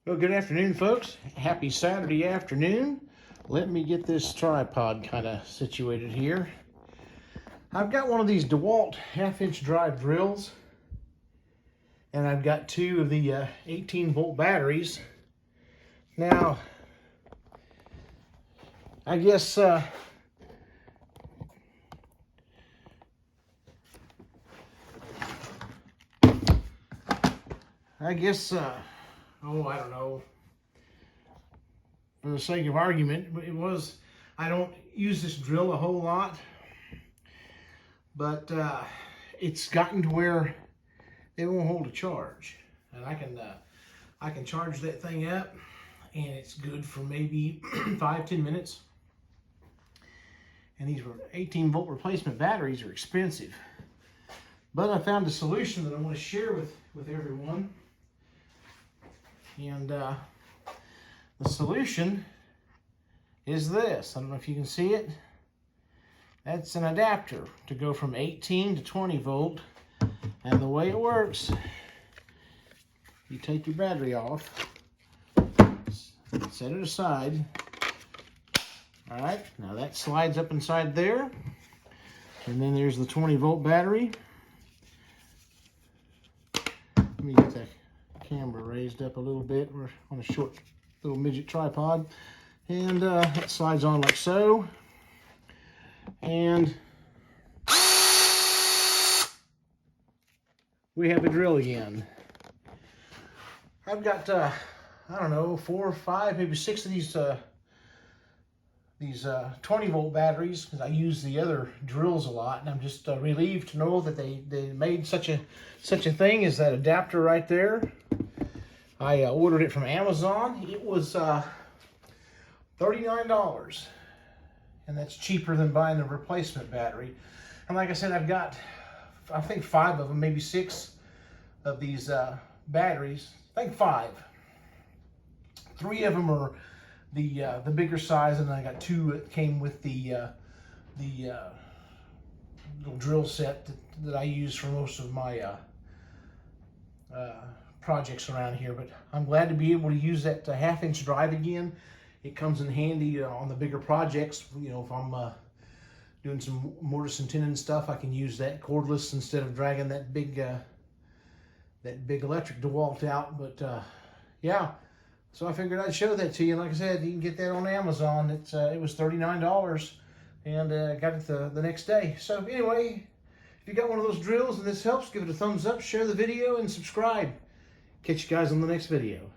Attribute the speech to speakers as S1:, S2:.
S1: Well, good afternoon, folks. Happy Saturday afternoon. Let me get this tripod kind of situated here. I've got one of these DeWalt half-inch drive drills, and I've got two of the 18-volt batteries. Now, I guess oh, I don't know, for the sake of argument, I don't use this drill a whole lot, but it's gotten to where it won't hold a charge, and I can charge that thing up, and it's good for maybe 5-10 minutes. And these 18-volt replacement batteries are expensive, but I found a solution that I want to share with everyone. And the solution is this. I don't know if you can see it. That's an adapter to go from 18 to 20 volt. And the way it works, you take your battery off, set it aside. All right, now that slides up inside there. And then there's the 20 volt battery. Let me get that camera raised up a little bit. We're on a short little midget tripod, and it slides on like so, and we have a drill again. I've got I don't know, 4 or 5, maybe 6 of these 20 volt batteries, because I use the other drills a lot, and I'm just relieved to know that they made such a thing as that adapter right there. I ordered it from Amazon. It was $39, and that's cheaper than buying the replacement battery. And like I said, I've got, I think 5 of them, maybe 6 of these batteries. I think 5. 3 of them are the bigger size, and then I got 2 that came with the little drill set that I use for most of my projects around here. But I'm glad to be able to use that half-inch drive again. It comes in handy on the bigger projects. You know, if I'm doing some mortise and tenon stuff, I can use that cordless instead of dragging that big electric DeWalt out. But yeah, so I figured I'd show that to you. Like I said, you can get that on Amazon. It was $39, and I got it the next day. So anyway, if you got one of those drills and this helps, give it a thumbs up, share the video, and subscribe. Catch you guys on the next video.